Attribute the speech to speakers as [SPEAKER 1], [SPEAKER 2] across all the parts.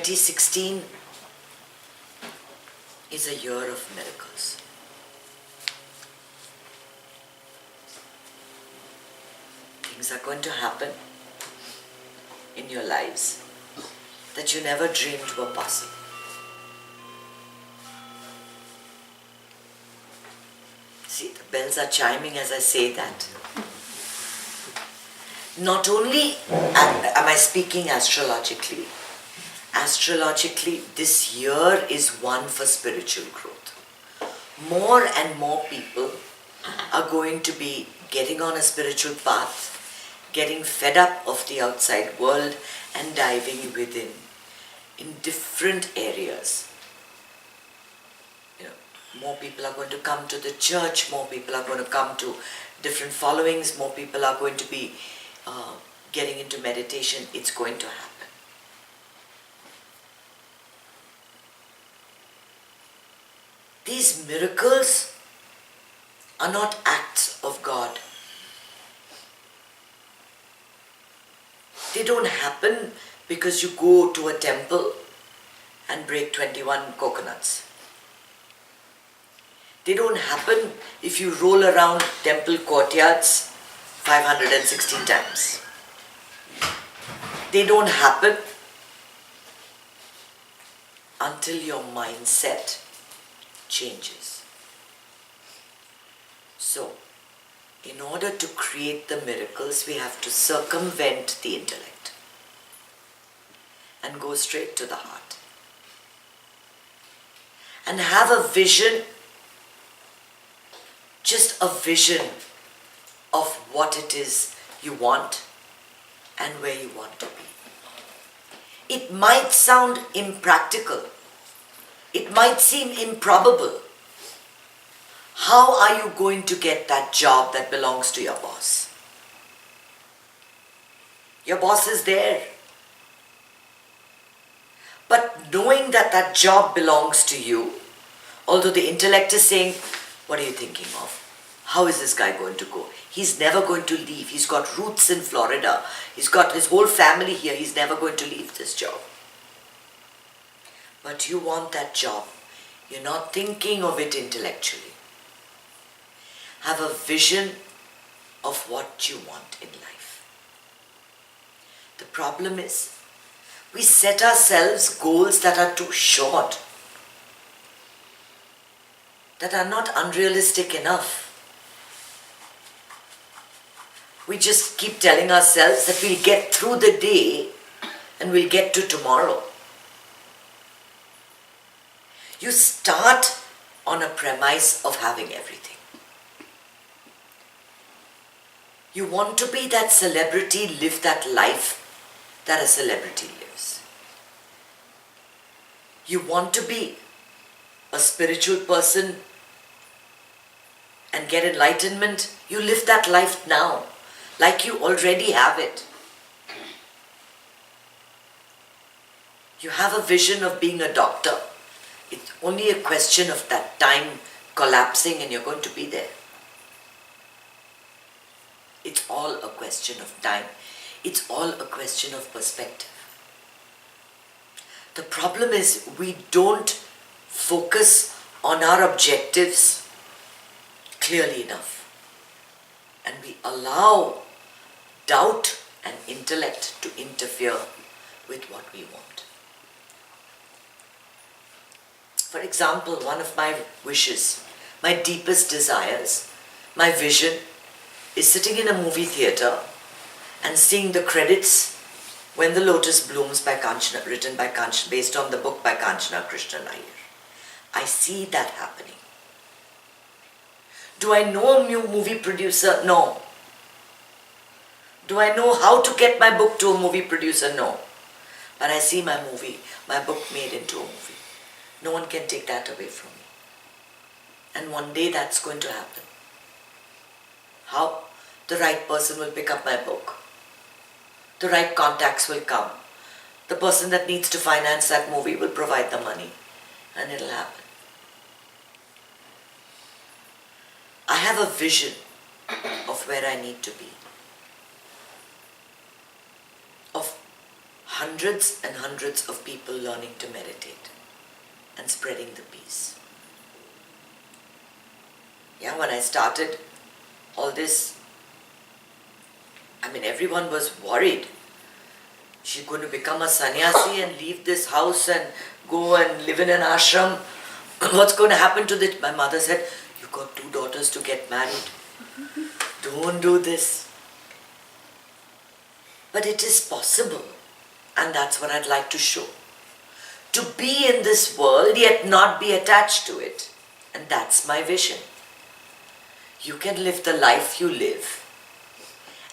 [SPEAKER 1] 2016 is a year of miracles. Things are going to happen in your lives that you never dreamed were possible. See, the bells are chiming as I say that. Not only am I speaking astrologically, this year is one for spiritual growth. More and more people are going to be getting on a spiritual path, getting fed up of the outside world and diving within in different areas. More people are going to come to the church, more people are going to come to different followings, more people are going to be getting into meditation. It's going to happen. These miracles are not acts of God. They don't happen because you go to a temple and break 21 coconuts. They don't happen if you roll around temple courtyards 516 times. They don't happen until your mindset changes. So, in order to create the miracles, we have to circumvent the intellect and go straight to the heart. And have a vision, just a vision of what it is you want and where you want to be. It might sound impractical. It might seem improbable. How are you going to get that job that belongs to your boss? Your boss is there. But knowing that that job belongs to you, although the intellect is saying, what are you thinking of? How is this guy going to go? He's never going to leave. He's got roots in Florida. He's got his whole family here. He's never going to leave this job. But you want that job. You're not thinking of it intellectually. Have a vision of what you want in life. The problem is, we set ourselves goals that are too short, that are not unrealistic enough. We just keep telling ourselves that we'll get through the day and we'll get to tomorrow. You start on a premise of having everything. You want to be that celebrity, live that life that a celebrity lives. You want to be a spiritual person and get enlightenment, you live that life now, like you already have it. You have a vision of being a doctor. It's only a question of that time collapsing and you're going to be there. It's all a question of time. It's all a question of perspective. The problem is we don't focus on our objectives clearly enough. And we allow doubt and intellect to interfere with what we want. For example, one of my wishes, my deepest desires, my vision is sitting in a movie theater and seeing the credits When the Lotus Blooms by Kanchana, written by Kanchana, based on the book by Kanchana, Krishnan, Ayyar. I see that happening. Do I know a new movie producer? No. Do I know how to get my book to a movie producer? No. But I see my book made into a movie. No one can take that away from me. And one day that's going to happen. How? The right person will pick up my book. The right contacts will come. The person that needs to finance that movie will provide the money. And it'll happen. I have a vision of where I need to be. Of hundreds and hundreds of people learning to meditate and spreading the peace. Yeah, when I started all this, everyone was worried. She's going to become a sannyasi and leave this house and go and live in an ashram. What's going to happen to this? My mother said, "You got 2 daughters to get married. Don't do this." But it is possible, and that's what I'd like to show. To be in this world yet not be attached to it. And that's my vision. You can live the life you live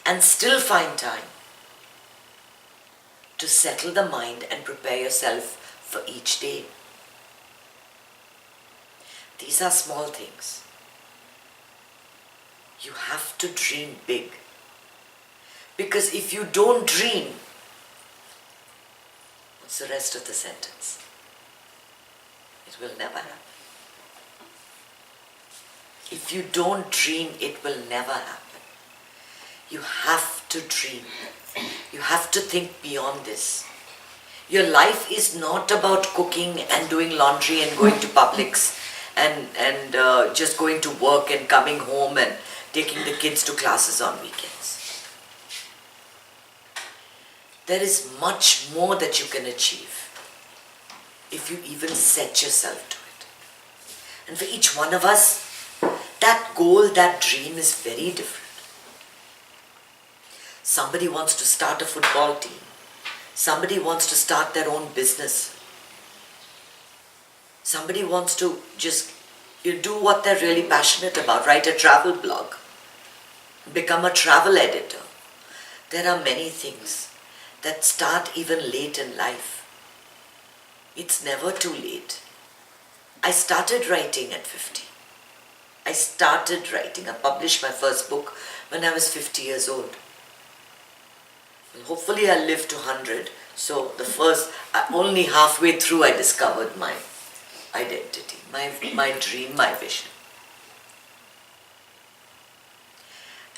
[SPEAKER 1] and still find time to settle the mind and prepare yourself for each day. These are small things. You have to dream big. Because if you don't dream, what's the rest of the sentence? It will never happen. If you don't dream, it will never happen. You have to dream. You have to think beyond this. Your life is not about cooking and doing laundry and going to Publix and just going to work and coming home and taking the kids to classes on weekends. There is much more that you can achieve if you even set yourself to it. And for each one of us, that goal, that dream is very different. Somebody wants to start a football team. Somebody wants to start their own business. Somebody wants to just do what they're really passionate about, write a travel blog, become a travel editor. There are many things that start even late in life. It's never too late. I started writing at 50. I published my first book when I was 50 years old. Well, hopefully I'll live to 100. So only halfway through I discovered my identity, my dream, my vision.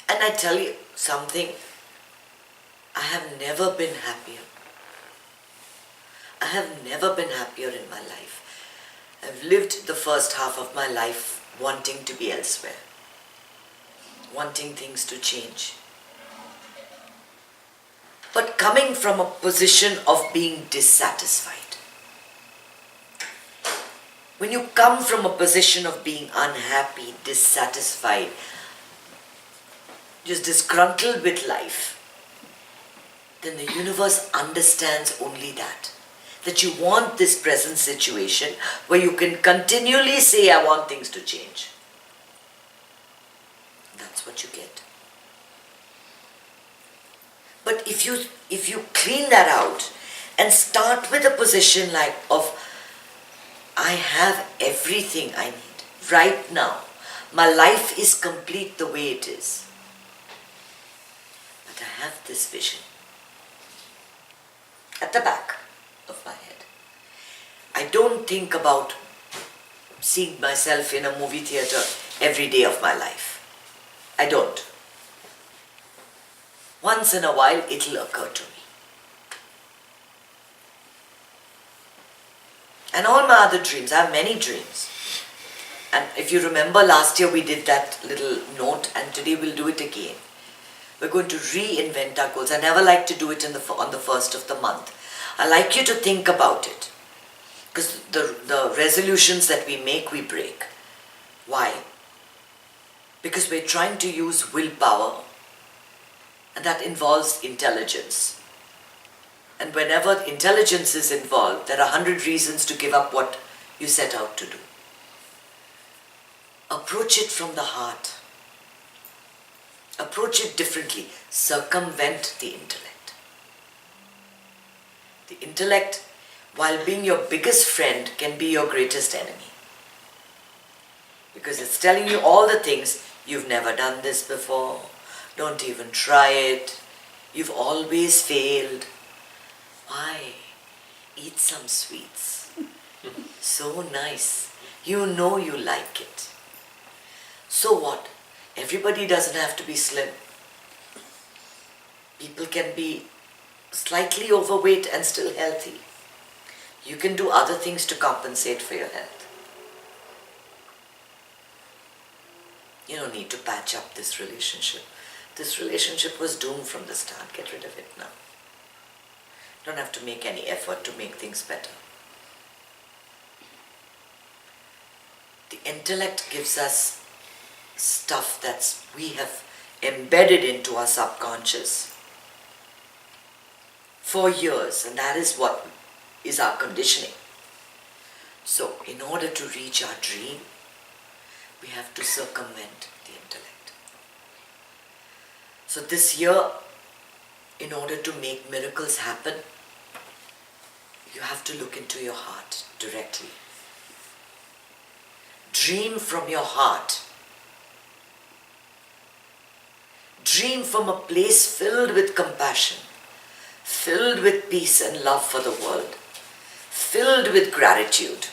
[SPEAKER 1] And I tell you something, I have never been happier. I have never been happier in my life. I've lived the first half of my life wanting to be elsewhere, wanting things to change. But coming from a position of being dissatisfied. When you come from a position of being unhappy, dissatisfied, just disgruntled with life, then the universe understands only that you want this present situation where you can continually say, I want things to change. That's what you get. But if you clean that out and start with a position of I have everything I need right now. My life is complete the way it is. But I have this vision at the back of my head. I don't think about seeing myself in a movie theater every day of my life. I don't. Once in a while, it'll occur to me. And all my other dreams, I have many dreams. And if you remember, last year we did that little note, and today we'll do it again. We're going to reinvent our goals. I never like to do it on the first of the month. I like you to think about it. Because the resolutions that we make, we break. Why? Because we're trying to use willpower. And that involves intelligence. And whenever intelligence is involved, there are 100 reasons to give up what you set out to do. Approach it from the heart. Approach it differently. Circumvent the intellect. The intellect, while being your biggest friend, can be your greatest enemy. Because it's telling you all the things, you've never done this before, don't even try it, you've always failed. Why? Eat some sweets. So nice. You know you like it. So what? Everybody doesn't have to be slim. People can be slightly overweight and still healthy. You can do other things to compensate for your health. You don't need to patch up this relationship. This relationship was doomed from the start. Get rid of it now. Don't have to make any effort to make things better. The intellect gives us stuff that we have embedded into our subconscious for years, and that is what is our conditioning. So, in order to reach our dream, we have to circumvent the intellect. So this year, in order to make miracles happen, you have to look into your heart directly. Dream from your heart. Dream from a place filled with compassion, filled with peace and love for the world, filled with gratitude.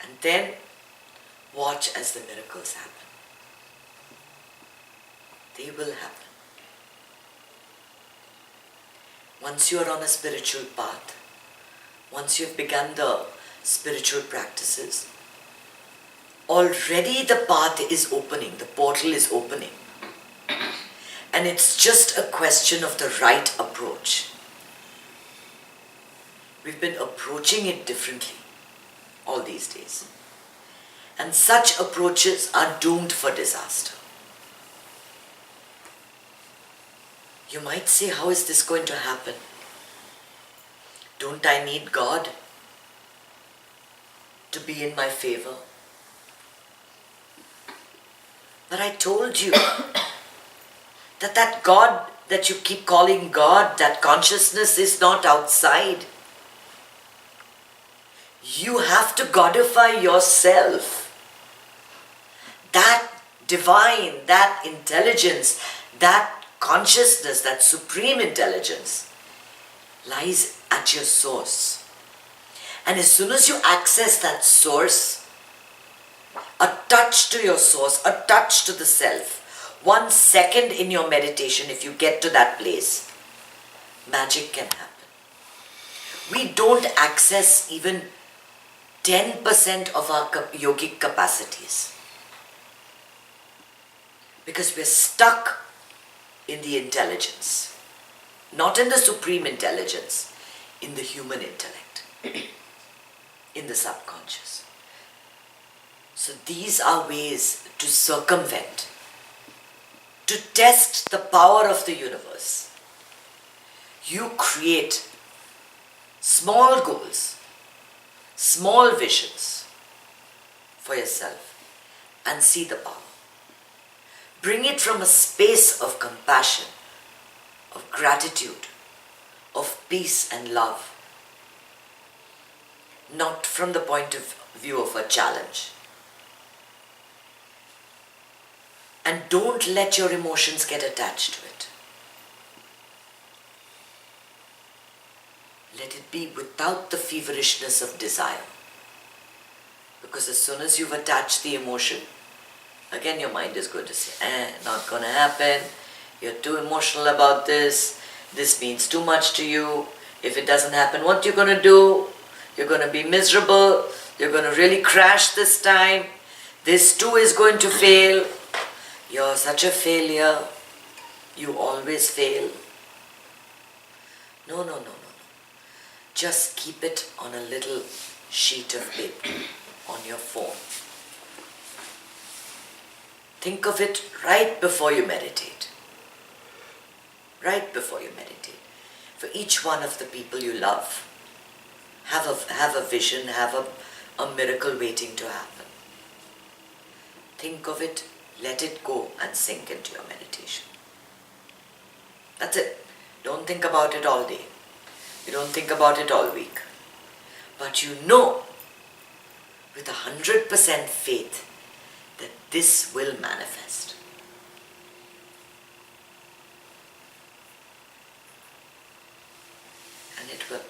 [SPEAKER 1] And then watch as the miracles happen. They will happen. Once you are on a spiritual path, once you've begun the spiritual practices, already the path is opening, the portal is opening. And it's just a question of the right approach. We've been approaching it differently all these days. And such approaches are doomed for disaster. You might say, how is this going to happen? Don't I need God to be in my favor? But I told you that God that you keep calling God, that consciousness is not outside. You have to Godify yourself. That divine, that intelligence, that consciousness, that supreme intelligence lies at your source. And as soon as you access that source, a touch to your source, a touch to the self, 1 second in your meditation, if you get to that place, magic can happen. We don't access even 10% of our yogic capacities because we're stuck in the intelligence, not in the supreme intelligence, in the human intellect, in the subconscious. So these are ways to circumvent, to test the power of the universe. You create small goals, small visions for yourself and see the power. Bring it from a space of compassion, of gratitude, of peace and love, not from the point of view of a challenge. And don't let your emotions get attached to it. Let it be without the feverishness of desire. Because as soon as you've attached the emotion, again your mind is going to say, not going to happen, you're too emotional about this, this means too much to you, if it doesn't happen, what you're going to do? You're going to be miserable, you're going to really crash this time, this too is going to fail, you're such a failure, you always fail. No. Just keep it on a little sheet of paper on your phone. Think of it right before you meditate. Right before you meditate. For each one of the people you love, have a vision, have a miracle waiting to happen. Think of it, let it go and sink into your meditation. That's it. Don't think about it all day. You don't think about it all week. But you know with 100% faith that this will manifest. And it will.